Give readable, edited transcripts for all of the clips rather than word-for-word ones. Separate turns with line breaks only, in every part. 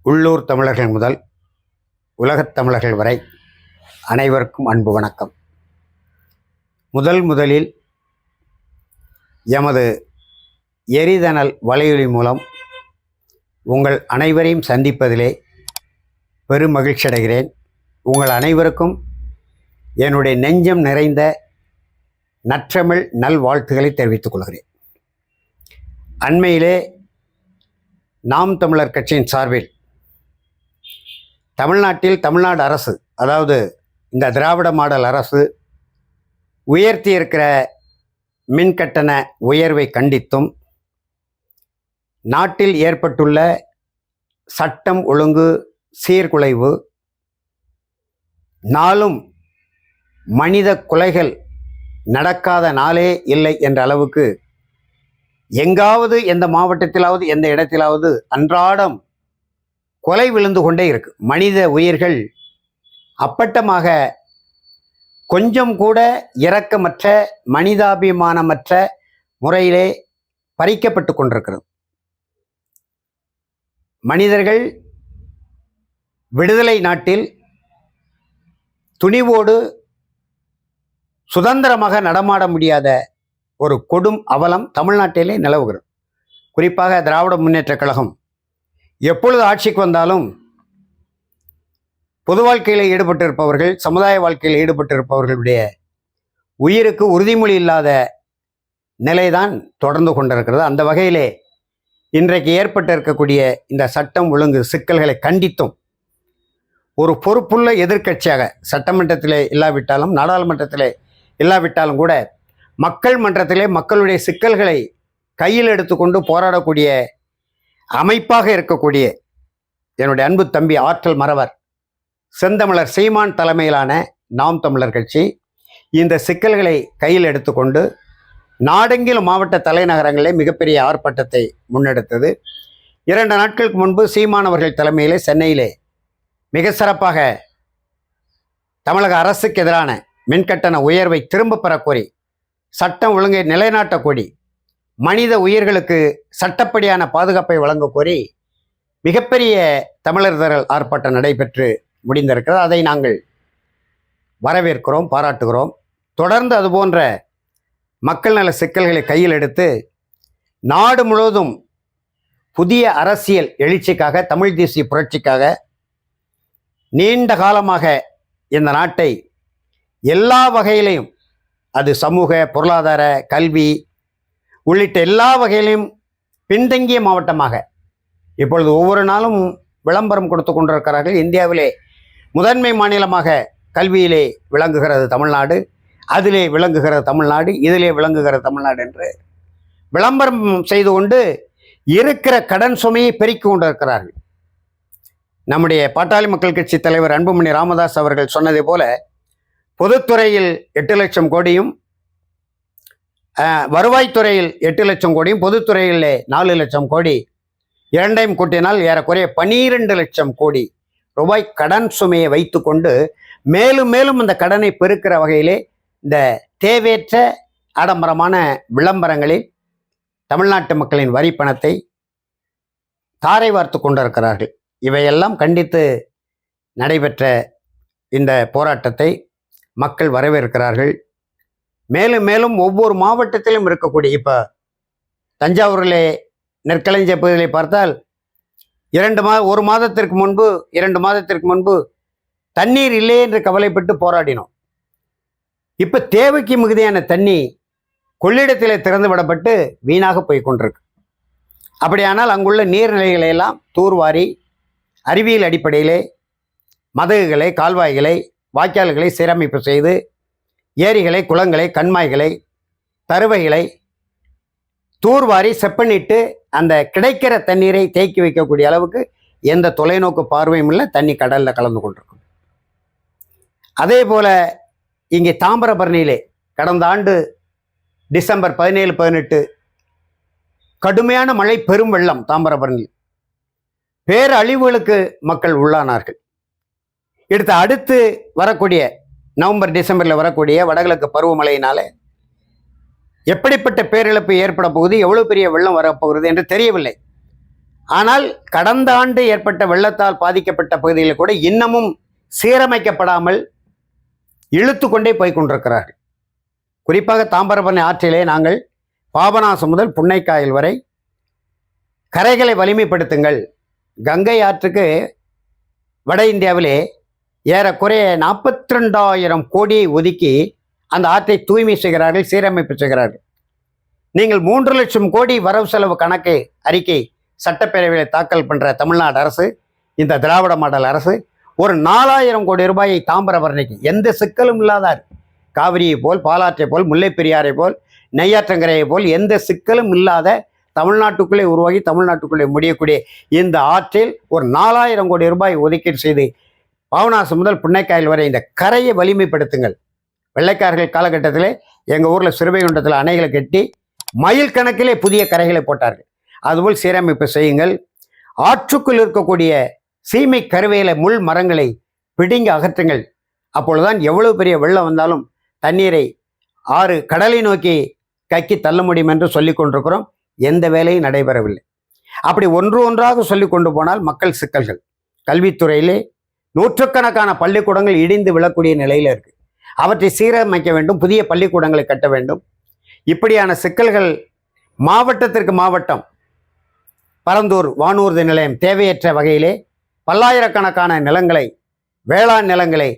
உள்ளூர் தமிழர்கள் முதல் உலகத் தமிழர்கள் வரை அனைவருக்கும் அன்பு வணக்கம். முதலில் எமது எரிதனல் வலையொலி மூலம் உங்கள் அனைவரையும் சந்திப்பதிலே பெரும் மகிழ்ச்சி அடைகிறேன். உங்கள் அனைவருக்கும் என்னுடைய நெஞ்சம் நிறைந்த நற்றமிழ் நல்வாழ்த்துக்களை தெரிவித்துக் கொள்கிறேன். அண்மையிலே நாம் தமிழர் கட்சியின் சார்பில் தமிழ்நாட்டில் தமிழ்நாடு அரசு, அதாவது இந்த திராவிட மாடல் அரசு உயர்த்தி இருக்கிற மின்கட்டண உயர்வை கண்டித்தும், நாட்டில் ஏற்பட்டுள்ள சட்டம் ஒழுங்கு சீர்குலைவு, நாளும் மனித கொலைகள் நடக்காத நாளே இல்லை என்ற அளவுக்கு எங்காவது எந்த மாவட்டத்திலாவது எந்த இடத்திலாவது அன்றாடம் கொலை விழுந்து கொண்டே இருக்கு. மனித உயிர்கள் அப்பட்டமாக கொஞ்சம் கூட இரக்கமற்ற மனிதாபிமானமற்ற முறையிலே பறிக்கப்பட்டு கொண்டிருக்கிறது. மனிதர்கள் விடுதலை நாட்டில் துணிவோடு சுதந்திரமாக நடமாட முடியாத ஒரு கொடும் அவலம் தமிழ்நாட்டிலே நிலவுகிறது. குறிப்பாக திராவிட முன்னேற்றக் கழகம் எப்பொழுது ஆட்சிக்கு வந்தாலும் பொது வாழ்க்கையில் ஈடுபட்டிருப்பவர்கள், சமுதாய வாழ்க்கையில் ஈடுபட்டிருப்பவர்களுடைய உயிருக்கு உறுதிமொழி இல்லாத நிலைதான் தொடர்ந்து கொண்டிருக்கிறது. அந்த வகையிலே இன்றைக்கு ஏற்பட்டு இருக்கக்கூடிய இந்த சட்டம் ஒழுங்கு சிக்கல்களை கண்டித்தும் ஒரு பொறுப்புள்ள எதிர்க்கட்சியாக, சட்டமன்றத்திலே இல்லாவிட்டாலும் நாடாளுமன்றத்திலே இல்லாவிட்டாலும் கூட மக்கள் மன்றத்திலே மக்களுடைய சிக்கல்களை கையில் எடுத்துக்கொண்டு போராடக்கூடிய அமைப்பாக இருக்கக்கூடிய என்னுடைய அன்பு தம்பி ஆற்றல் மறவர் செந்தமிழர் சீமான் தலைமையிலான நாம் தமிழர் கட்சி இந்த சிக்கல்களை கையில் எடுத்துக்கொண்டு நாடெங்கிலும் மாவட்ட தலைநகரங்களிலே மிகப்பெரிய ஆர்ப்பாட்டத்தை முன்னெடுத்தது. 2 நாட்களுக்கு முன்பு சீமானவர்கள் தலைமையிலே சென்னையிலே மிக சிறப்பாக தமிழக அரசுக்கு எதிரான மின்கட்டண உயர்வை திரும்ப பெறக்கோரி, சட்டம் ஒழுங்கை நிலைநாட்ட கோரி, மனித உயிர்களுக்கு சட்டப்படியான பாதுகாப்பை வழங்க கோரி மிகப்பெரிய தமிழர் திரள் ஆர்ப்பாட்டம் நடைபெற்று முடிந்திருக்கிறது. அதை நாங்கள் வரவேற்கிறோம், பாராட்டுகிறோம். தொடர்ந்து அதுபோன்ற மக்கள் நல சிக்கல்களை கையில் எடுத்து நாடு முழுவதும் புதிய அரசியல் எழுச்சிக்காக, தமிழ் தேசிய புரட்சிக்காக நீண்ட காலமாக இந்த நாட்டை எல்லா வகையிலையும், அது சமூக, பொருளாதார, கல்வி உள்ளிட்ட எல்லா வகையிலும் பின்தங்கிய மாவட்டமாக இப்பொழுது ஒவ்வொரு நாளும் விளம்பரம் கொடுத்து கொண்டிருக்கிறார்கள். இந்தியாவிலே முதன்மை மாநிலமாக கல்வியிலே விளங்குகிறது தமிழ்நாடு, அதிலே விளங்குகிற தமிழ்நாடு, இதிலே விளங்குகிற தமிழ்நாடு என்று விளம்பரம் செய்து கொண்டு இருக்கிற கடன் சுமையை பெருக்கிக் கொண்டிருக்கிறார்கள். நம்முடைய பாட்டாளி மக்கள் கட்சி தலைவர் அன்புமணி ராமதாஸ் அவர்கள் சொன்னதை போல பொதுத்துறையில் 8 லட்சம் கோடியும், வருவாய்த்துறையில் 8 லட்சம் கோடியும், பொதுத்துறையிலே 4 லட்சம் கோடி, இரண்டையும் கூட்டினால் ஏறக்குறைய 12 லட்சம் கோடி ரூபாய் கடன் சுமையை வைத்து கொண்டு மேலும் மேலும் அந்த கடனை பெருக்கிற வகையிலே இந்த தேவையற்ற ஆடம்பரமான விளம்பரங்களில் தமிழ்நாட்டு மக்களின் வரி பணத்தை தாரை வார்த்து கொண்டிருக்கிறார்கள். இவையெல்லாம் கண்டித்து நடைபெற்ற இந்த போராட்டத்தை மக்கள் வரவேற்கிறார்கள். மேலும் மேலும் ஒவ்வொரு மாவட்டத்திலும் இருக்கக்கூடிய, இப்போ தஞ்சாவூரிலே நெற்களஞ்சிய பகுதிகளை பார்த்தால் 2 மாதத்திற்கு முன்பு 2 மாதத்திற்கு முன்பு தண்ணீர் இல்லை என்று கவலைப்பட்டு போராடினோம். இப்போ தேவைக்கு மிகுதியான தண்ணி கொள்ளிடத்திலே திறந்து விடப்பட்டு வீணாக போய் கொண்டிருக்கு. அப்படியானால் அங்குள்ள நீர்நிலைகளை எல்லாம் தூர்வாரி அறிவியல் அடிப்படையிலே மதகுகளை, கால்வாய்களை, வாய்க்கால்களை சீரமைப்பு செய்து ஏரிகளை, குளங்களை, கண்மாய்களை, தருவைகளை தூர்வாரி செப்பனிட்டு அந்த கிடைக்கிற தண்ணீரை தேக்கி வைக்கக்கூடிய அளவுக்கு எந்த தொலைநோக்கு பார்வையும் இல்லை. தண்ணி கடலில் கலந்து கொண்டிருக்கும். அதே போல் இங்கே தாமிரபரணியிலே கடந்த ஆண்டு டிசம்பர் 17, 18 கடுமையான மழை, பெரும் வெள்ளம் தாமிரபரணியில் பேரழிவுகளுக்கு மக்கள் உள்ளானார்கள். அடுத்து வரக்கூடிய நவம்பர், டிசம்பரில் வரக்கூடிய வடகிழக்கு பருவமழையினால எப்படிப்பட்ட பேரிழப்பு ஏற்பட போகுது, எவ்வளவு பெரிய வெள்ளம் வரப்போகிறது என்று தெரியவில்லை. ஆனால் கடந்த ஆண்டு ஏற்பட்ட வெள்ளத்தால் பாதிக்கப்பட்ட பகுதிகளில் கூட இன்னமும் சீரமைக்கப்படாமல் இழுத்து கொண்டே போய் கொண்டிருக்கிறார்கள். குறிப்பாக தாமிரபரணி ஆற்றிலே நாங்கள் பாபநாசம் முதல் புன்னைக்காயல் வரை கரைகளை வலிமைப்படுத்துங்கள். கங்கை ஆற்றுக்கு வட இந்தியாவிலே ஏறக்குறைய 42,000 கோடியை ஒதுக்கி அந்த ஆற்றை தூய்மை செய்கிறார்கள், சீரமைப்பு செய்கிறார்கள். நீங்கள் 3 லட்சம் கோடி வரவு செலவு கணக்கு அறிக்கை சட்டப்பேரவையில் தாக்கல் பண்ணுற தமிழ்நாடு அரசு, இந்த திராவிட மாடல் அரசு ஒரு 4,000 கோடி ரூபாயை தாமிரபரணிக்கு எந்த சிக்கலும் இல்லாதார், காவிரியை போல், பாலாற்றை போல், முல்லை பெரியாரை போல், நெய்யாற்றங்கரையை போல் எந்த சிக்கலும் இல்லாத தமிழ்நாட்டுக்குள்ளே உருவாகி தமிழ்நாட்டுக்குள்ளே முடியக்கூடிய இந்த ஆற்றில் ஒரு 4,000 கோடி ரூபாய் ஒதுக்கீடு செய்து பாபநாசம் முதல் புன்னைக்காயல் வரை இந்த கரையை வலிமைப்படுத்துங்கள். வெள்ளைக்காரர்கள் காலகட்டத்தில் எங்கள் ஊரில் சிறுவைகுண்டத்தில் அணைகளை கட்டி மைல் கணக்கிலே புதிய கரைகளை போட்டார்கள். அதுபோல் சீரமைப்பு செய்யுங்கள். ஆற்றுக்குள் இருக்கக்கூடிய சீமை கருவேல முள் மரங்களை பிடுங்கி அகற்றுங்கள். அப்பொழுதுதான் எவ்வளவு பெரிய வெள்ளம் வந்தாலும் தண்ணீரை ஆறு கடலை நோக்கி கக்கி தள்ள முடியும் என்று சொல்லி கொண்டிருக்கிறோம். எந்த வேலையும் நடைபெறவில்லை. அப்படி ஒன்று ஒன்றாக சொல்லி கொண்டு போனால் மக்கள் சிக்கல்கள். கல்வித்துறையிலே நூற்றுக்கணக்கான பள்ளிக்கூடங்கள் இடிந்து விழக்கூடிய நிலையில் இருக்கு. அவற்றை சீரமைக்க வேண்டும், புதிய பள்ளிக்கூடங்களை கட்ட வேண்டும். இப்படியான சிக்கல்கள் மாவட்டத்திற்கு மாவட்டம் பரந்தூர் வானூர்தி நிலையம் தேவையற்ற வகையிலே பல்லாயிரக்கணக்கான நிலங்களை, வேளாண் நிலங்களை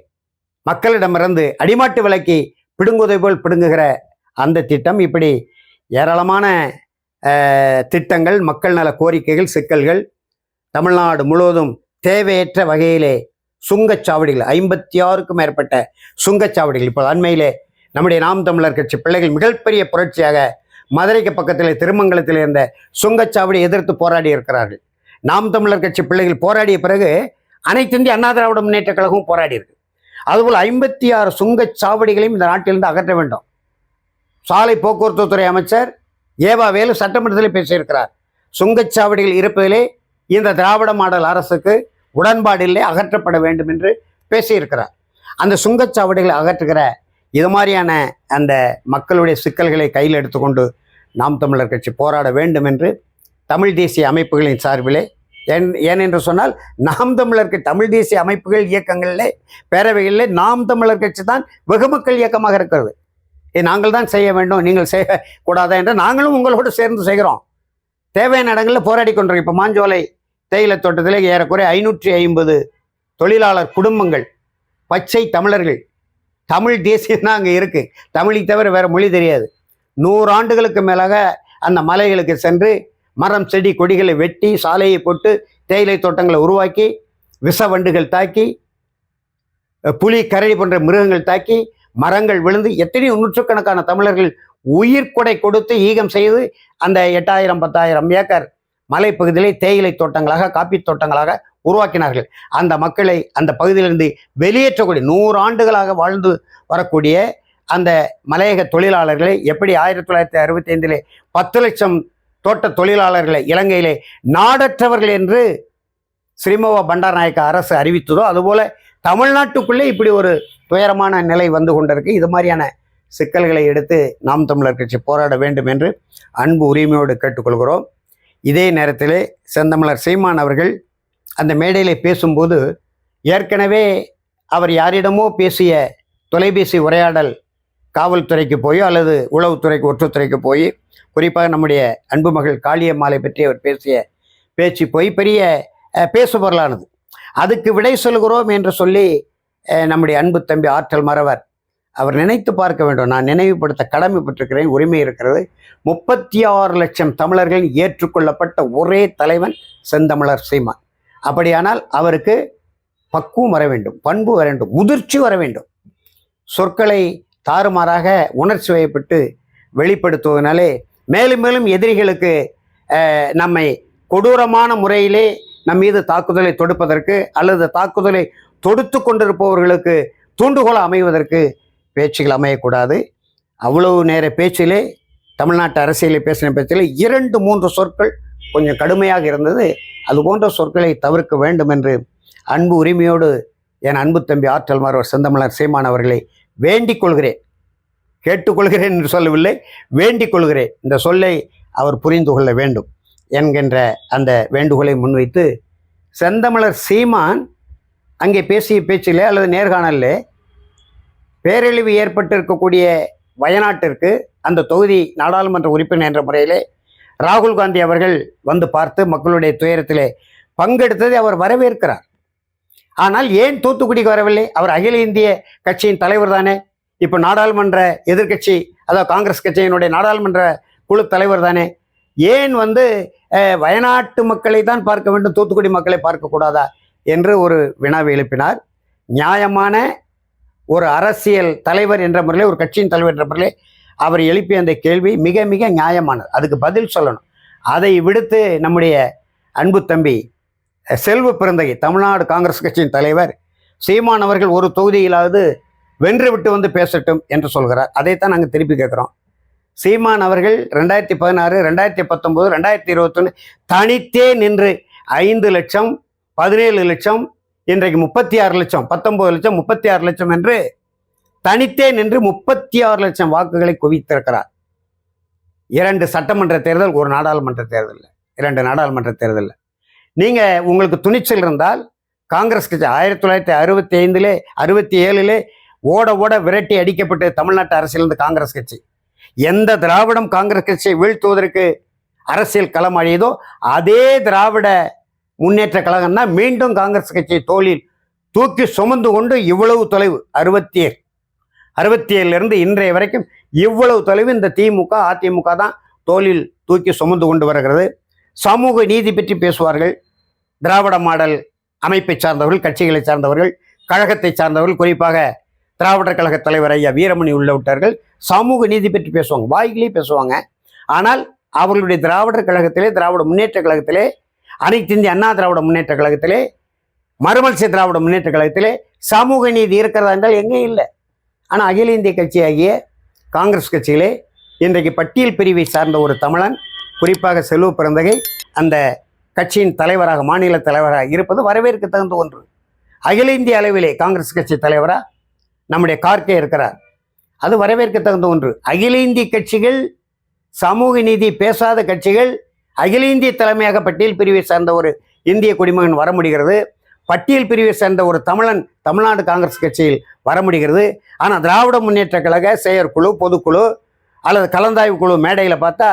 மக்களிடமிருந்து அடிமாட்டு விலைக்கு பிடுங்குவதை போல் பிடுங்குகிற அந்த திட்டம், இப்படி ஏராளமான திட்டங்கள், மக்கள் நல கோரிக்கைகள், சிக்கல்கள் தமிழ்நாடு முழுவதும் தேவையற்ற வகையிலே சுங்கச்சாவடிகள் 56க்கும் மேற்பட்ட சுங்கச்சாவடிகள். இப்போ அண்மையிலே நம்முடைய நாம் தமிழர் கட்சி பிள்ளைகள் மிகப்பெரிய புரட்சியாக மதுரைக்கு பக்கத்தில் திருமங்கலத்தில் இருந்த சுங்கச்சாவடி எதிர்த்து போராடி இருக்கிறார்கள். நாம் தமிழர் கட்சி பிள்ளைகள் போராடிய பிறகு அனைத்து இந்திய அண்ணா திராவிட முன்னேற்ற கழகமும் போராடி இருக்கு. அதுபோல் 56 சுங்கச்சாவடிகளையும் இந்த நாட்டிலிருந்து அகற்ற வேண்டும். சாலை போக்குவரத்து துறை அமைச்சர் ஏவா வேலு சட்டமன்றத்தில் பேசியிருக்கிறார். சுங்கச்சாவடிகள் இருப்பதிலே இந்த திராவிட மாடல் அரசுக்கு உடன்பாடு இல்லை, அகற்றப்பட வேண்டும் என்று பேசியிருக்கிறார். அந்த சுங்கச்சாவடிகளை அகற்றுகிற இது மாதிரியான அந்த மக்களுடைய சிக்கல்களை கையில் எடுத்துக்கொண்டு நாம் தமிழர் கட்சி போராட வேண்டும் என்று தமிழ் தேசிய அமைப்புகளின் சார்பிலே, ஏனென்று சொன்னால் நாம் தமிழர் தமிழ் தேசிய அமைப்புகள் இயக்கங்களிலே பேரவைகளிலே நாம் தமிழர் கட்சி தான் வெகுமக்கள் இயக்கமாக இருக்கிறது. நாங்கள் தான் செய்ய வேண்டும், நீங்கள் செய்யக்கூடாதா என்று நாங்களும் உங்களோடு சேர்ந்து செய்கிறோம். தேவையான இடங்களில் போராடி கொண்டிருக்கோம். இப்போ மாஞ்சோலை தேயிலை தோட்டத்தில் ஏறக்குறைய 550 தொழிலாளர் குடும்பங்கள், பச்சை தமிழர்கள், தமிழ் தேசியம் தான் அங்கே இருக்குது. தமிழை தவிர வேறு மொழி தெரியாது. 100 ஆண்டுகளுக்கு மேலாக அந்த மலைகளுக்கு சென்று மரம் செடி கொடிகளை வெட்டி சாலையை போட்டு தேயிலை தோட்டங்களை உருவாக்கி விஷ வண்டுகள் தாக்கி புலி கரடி போன்ற மிருகங்கள் தாக்கி மரங்கள் விழுந்து எத்தனையோ நூற்றுக்கணக்கான தமிழர்கள் உயிர் கொடை கொடுத்து ஈகம் செய்து அந்த 8,000-10,000 ஏக்கர் மலைப்பகுதியிலே தேயிலை தோட்டங்களாக, காப்பி தோட்டங்களாக உருவாக்கினார்கள். அந்த மக்களை அந்த பகுதியிலிருந்து வெளியேற்றக்கூடிய 100 ஆண்டுகளாக வாழ்ந்து வரக்கூடிய அந்த மலையக தொழிலாளர்களை எப்படி 1965 10 லட்சம் தோட்ட தொழிலாளர்களை இலங்கையிலே நாடற்றவர்கள் என்று ஸ்ரீமோவா பண்டாரநாயக்க அரசு அறிவித்ததோ அதுபோல தமிழ்நாட்டுக்குள்ளே இப்படி ஒரு துயரமான நிலை வந்து கொண்டிருக்கு. இது மாதிரியான சிக்கல்களை எடுத்து நாம் தமிழர் கட்சி போராட வேண்டும் என்று அன்பு உரிமையோடு கேட்டுக்கொள்கிறோம். இதே நேரத்தில் செந்தமிழர் சீமான் அவர்கள் அந்த மேடையில் பேசும்போது ஏற்கனவே அவர் யாரிடமோ பேசிய தொலைபேசி உரையாடல் காவல்துறைக்கு போய் அல்லது உளவுத்துறைக்கு, ஒற்றுத்துறைக்கு போய், குறிப்பாக நம்முடைய அன்பு மகள் காளியம்மாளை பற்றி அவர் பேசிய பேச்சு போய் பெரிய பேசுபொருளானது. அதுக்கு விடை சொல்கிறோம் என்று சொல்லி நம்முடைய அன்பு தம்பி ஆற்றல் மறவர் அவர் நினைத்து பார்க்க வேண்டும். நான் நினைவுபடுத்த கடமைப்பட்டிருக்கிறேன், உரிமை இருக்கிறது. 36 லட்சம் தமிழர்கள் ஏற்றுக்கொள்ளப்பட்ட ஒரே தலைவன் செந்தமிழர் சீமான். அப்படியானால் அவருக்கு பக்குவம் வர வேண்டும், பண்பு வர வேண்டும், முதிர்ச்சி வர வேண்டும். சொற்களை தாறுமாறாக உணர்ச்சி வயப்பட்டு வெளிப்படுத்துவதனாலே மேலும் மேலும் எதிரிகளுக்கு நம்மை கொடூரமான முறையிலே நம் மீது தாக்குதலை தொடுப்பதற்கு அல்லது தாக்குதலை தொடுத்து கொண்டிருப்பவர்களுக்கு தூண்டுகோல் அமைவதற்கு பேச்சுகள் அமையக்கூடாது. அவ்வளவு நேர பேச்சிலே, தமிழ்நாட்டு அரசியலை பேசின பேச்சிலே 2-3 சொற்கள் கொஞ்சம் கடுமையாக இருந்தது. அது போன்ற சொற்களை தவிர்க்க வேண்டும் என்று அன்பு உரிமையோடு என் அன்பு தம்பி ஆற்றல் மறவர் செந்தமிழர் சீமான் அவர்களை வேண்டிக் கொள்கிறேன். கேட்டுக்கொள்கிறேன் என்று சொல்லவில்லை, வேண்டிக் கொள்கிறேன். இந்த சொல்லை அவர் புரிந்து கொள்ள வேண்டும். என்கின்ற அந்த வேண்டுகோளை முன்வைத்து செந்தமிழர் சீமான் அங்கே பேசிய பேச்சிலே அல்லது நேர்காணலில் பேரழிவு ஏற்பட்டிருக்கக்கூடிய வயநாட்டிற்கு அந்த தொகுதி நாடாளுமன்ற உறுப்பினர் என்ற முறையிலே ராகுல் காந்தி அவர்கள் வந்து பார்த்து மக்களுடைய துயரத்திலே பங்கெடுத்ததை அவர் வரவேற்கிறார். ஆனால் ஏன் தூத்துக்குடிக்கு வரவில்லை? அவர் அகில இந்திய கட்சியின் தலைவர் தானே, இப்போ நாடாளுமன்ற எதிர்கட்சி அதாவது காங்கிரஸ் கட்சியினுடைய நாடாளுமன்ற குழு தலைவர் தானே, ஏன் வயநாட்டு மக்களை தான் பார்க்க வேண்டும், தூத்துக்குடி மக்களை பார்க்கக்கூடாதா என்று ஒரு வினாவை எழுப்பினார். நியாயமான ஒரு அரசியல் தலைவர் என்ற முறையில், ஒரு கட்சியின் தலைவர் என்ற முறையில் அவர் எழுப்பிய அந்த கேள்வி மிக மிக நியாயமானது. அதுக்கு பதில் சொல்லணும். அதை விடுத்து நம்முடைய அன்பு தம்பி செல்வ பிறந்தகை தமிழ்நாடு காங்கிரஸ் கட்சியின் தலைவர் சீமான் அவர்கள் ஒரு தொகுதியிலாவது வென்று விட்டு பேசட்டும் என்று சொல்கிறார். அதைத்தான் நாங்கள் திருப்பி கேட்குறோம். சீமான் அவர்கள் 2016, 2019, 2021 தனித்தே நின்று 5 லட்சம், 17 லட்சம், இன்றைக்கு 36 லட்சம், 19 லட்சம், 36 லட்சம் என்று தனித்தே நின்று 36 லட்சம் வாக்குகளை குவித்திருக்கிறார். 2 சட்டமன்ற தேர்தல், ஒரு நாடாளுமன்ற தேர்தல், 2 நாடாளுமன்ற தேர்தலில். நீங்கள் உங்களுக்கு துணிச்சல் இருந்தால் காங்கிரஸ் கட்சி 1965, 67 ஓட ஓட விரட்டி அடிக்கப்பட்டு தமிழ்நாட்டு அரசியலிருந்து காங்கிரஸ் கட்சி எந்த திராவிடம் காங்கிரஸ் கட்சியை வீழ்த்துவதற்கு அரசியல் களமாடியதோ அதே திராவிட முன்னேற்ற கழகம் தான் மீண்டும் காங்கிரஸ் கட்சியை தோளில் தூக்கி சுமந்து கொண்டு இவ்வளவு தொலைவு 67 இன்றைய வரைக்கும் இவ்வளவு தொலைவு இந்த திமுக அதிமுக தான் தோளில் தூக்கி சுமந்து கொண்டு வருகிறது. சமூக நீதி பற்றி பேசுவார்கள். திராவிட மாடல் அமைப்பை சார்ந்தவர்கள், கட்சிகளை சார்ந்தவர்கள், கழகத்தை சார்ந்தவர்கள், குறிப்பாக திராவிடர் கழக தலைவர் ஐயா வீரமணி உள்ளவிட்டார்கள் சமூக நீதி பற்றி பேசுவாங்க, வாய்களே பேசுவாங்க. ஆனால் அவர்களுடைய திராவிடர் கழகத்திலே, திராவிட முன்னேற்ற கழகத்திலே, அனைத்து இந்திய அண்ணா திராவிட முன்னேற்ற கழகத்திலே, மறுமலர்ச்சி திராவிட முன்னேற்ற கழகத்திலே சமூக நீதி இருக்கிறதா என்றால் எங்கேயும் இல்லை. ஆனால் அகில இந்திய கட்சியாகிய காங்கிரஸ் கட்சியிலே இன்றைக்கு பட்டியல் பிரிவை சார்ந்த ஒரு தமிழன், குறிப்பாக செல்வ பிறந்தகை அந்த கட்சியின் தலைவராக, மாநில தலைவராக இருப்பது வரவேற்க தகுந்த ஒன்று. அகில இந்திய அளவிலே காங்கிரஸ் கட்சி தலைவராக நம்முடைய கார்கே இருக்கிறார், அது வரவேற்க தகுந்த ஒன்று. அகில இந்திய கட்சிகள், சமூக நீதி பேசாத கட்சிகள் அகில இந்திய தலைமையாக பட்டியல் பிரிவை சார்ந்த ஒரு இந்திய குடிமகன் வர முடிகிறது. பட்டியல் பிரிவை சேர்ந்த ஒரு தமிழன் தமிழ்நாடு காங்கிரஸ் கட்சியில் வர முடிகிறது. ஆனால் திராவிட முன்னேற்ற கழக செயற்குழு, பொதுக்குழு அல்லது கலந்தாய்வு குழு மேடையில் பார்த்தா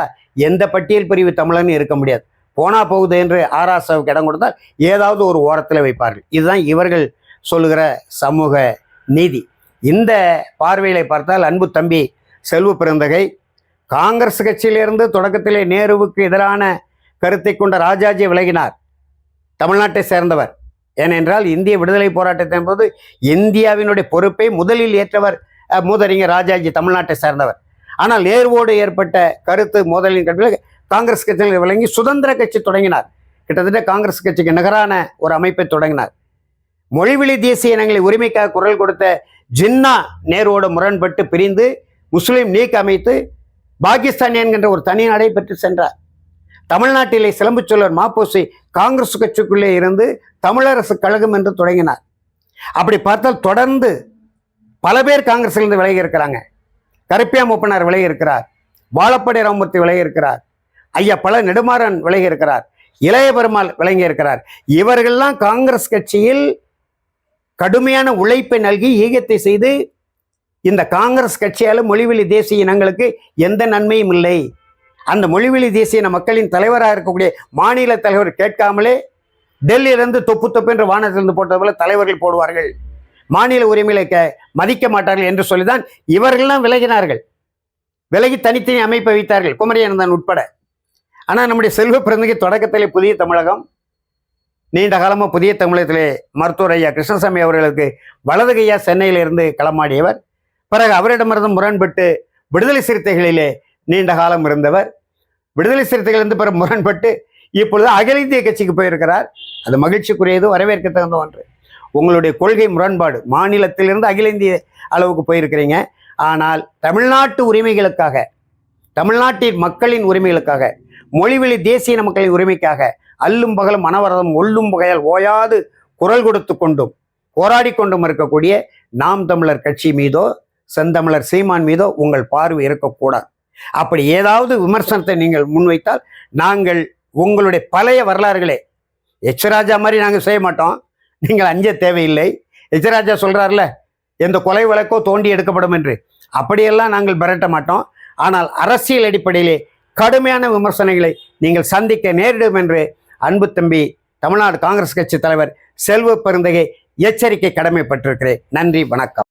எந்த பட்டியல் பிரிவு தமிழன் இருக்க முடியாது. போனா போகுது என்று ஆராசாவுக்கு இடம் கொடுத்தால் ஏதாவது ஒரு ஓரத்தில் வைப்பார்கள். இதுதான் இவர்கள் சொல்லுகிற சமூக நீதி. இந்த பார்வையில பார்த்தால் அன்பு தம்பி செல்வ பிறந்தகை காங்கிரஸ் கட்சியிலிருந்து தொடக்கத்திலே நேருவுக்கு எதிரான கருத்தை கொண்ட ராஜாஜி விலகினார். தமிழ்நாட்டை சேர்ந்தவர். ஏனென்றால் இந்திய விடுதலை போராட்டத்தின் போது இந்தியாவினுடைய பொறுப்பை முதலில் ஏற்றவர் மூதறிஞர் ராஜாஜி, தமிழ்நாட்டை சேர்ந்தவர். ஆனால் நேருவோடு ஏற்பட்ட கருத்து மோதலின் கட்டத்தில் காங்கிரஸ் கட்சியில் விளங்கி சுதந்திர கட்சி தொடங்கினார். கிட்டத்தட்ட காங்கிரஸ் கட்சிக்கு நிகரான ஒரு அமைப்பை தொடங்கினார். மொழிவழி தேசிய இனங்களை உரிமைக்காக குரல் கொடுத்த ஜின்னா நேருவோடு முரண்பட்டு பிரிந்து முஸ்லீம் லீக் அமைத்து பாகிஸ்தான் என்கின்ற ஒரு தனி நாடை பெற்று சென்றார். தமிழ்நாட்டிலே சிலம்பு சொல்லர் மாப்போசி காங்கிரஸ் கட்சிக்குள்ளே இருந்து தமிழரசு கழகம் என்று தொடங்கினார். அப்படி பார்த்தால் தொடர்ந்து பல பேர் காங்கிரஸிலிருந்து விலகி இருக்கிறாங்க. கருப்பியா மூப்பனார் விலகி இருக்கிறார், வாழப்பாடி ராமமூர்த்தி விலகி இருக்கிறார், ஐயா பல நெடுமாறன் விலகி இருக்கிறார், இளைய பெருமாள் விளங்கி இருக்கிறார். இவர்கள்லாம் காங்கிரஸ் கட்சியில் கடுமையான உழைப்பை நல்கி ஈகத்தை செய்து இந்த காங்கிரஸ் கட்சியால் மொழிவழி தேசிய இனங்களுக்கு எந்த நன்மையும் இல்லை. அந்த மொழிவழி தேசிய இன மக்களின் தலைவராக இருக்கக்கூடிய மாநில தலைவர் கேட்காமலே டெல்லியிலிருந்து தொப்பு தொப்பு என்று வானத்திலிருந்து போட்டது போல தலைவர்கள் போடுவார்கள், மாநில உரிமையை மதிக்க மாட்டார்கள் என்று சொல்லிதான் இவர்கள்லாம் விலகினார்கள். விலகி தனித்தனி அமைப்பை வைத்தார்கள், குமரியனந்தன் உட்பட. ஆனால் நம்முடைய செல்வ பிறந்தகை தொடக்கத்திலே புதிய தமிழகம், நீண்ட காலமாக புதிய தமிழகத்திலே மருத்துவர் ஐயா கிருஷ்ணசாமி அவர்களுக்கு வலது கையா சென்னையிலிருந்து களமாடியவர். பிறகு அவரிடமிருந்து முரண்பட்டு விடுதலை சிறுத்தைகளிலே நீண்ட காலம் இருந்தவர். விடுதலை சிறுத்தைகளிலிருந்து பிறகு முரண்பட்டு இப்பொழுது அகில இந்திய கட்சிக்கு போயிருக்கிறார். அது மகிழ்ச்சிக்குரியது, வரவேற்க தகுந்த ஒன்று. உங்களுடைய கொள்கை முரண்பாடு, மாநிலத்திலிருந்து அகில இந்திய அளவுக்கு போயிருக்கிறீங்க. ஆனால் தமிழ்நாட்டு உரிமைகளுக்காக, தமிழ்நாட்டின் மக்களின் உரிமைகளுக்காக, மொழிவழி தேசிய மக்களின் உரிமைக்காக அல்லும் பகலும் மனவரதம் ஒல்லும் வகையால் ஓயாது குரல் கொடுத்து கொண்டும் போராடி கொண்டும் இருக்கக்கூடிய நாம் தமிழர் கட்சி மீதோ செந்தமிழர் சீமான் மீதோ உங்கள் பார்வை இருக்கக்கூடாது. அப்படி ஏதாவது விமர்சனத்தை நீங்கள் முன்வைத்தால் நாங்கள் உங்களுடைய பழைய வரலாறுகளே, எச்ராஜா மாதிரி நாங்கள் செய்ய மாட்டோம், நீங்கள் அஞ்ச தேவையில்லை. எச்ராஜா சொல்கிறார்ல, எந்த கொலை வழக்கோ தோண்டி எடுக்கப்படும் என்று, அப்படியெல்லாம் நாங்கள் மிரட்ட மாட்டோம். ஆனால் அரசியல் அடிப்படையிலே கடுமையான விமர்சனங்களை நீங்கள் சந்திக்க நேரிடும் என்று அன்பு தம்பி தமிழ்நாடு காங்கிரஸ் கட்சி தலைவர் செல்வ பெருந்தகை எச்சரிக்கை கடமைப்பட்டிருக்கிறேன். நன்றி, வணக்கம்.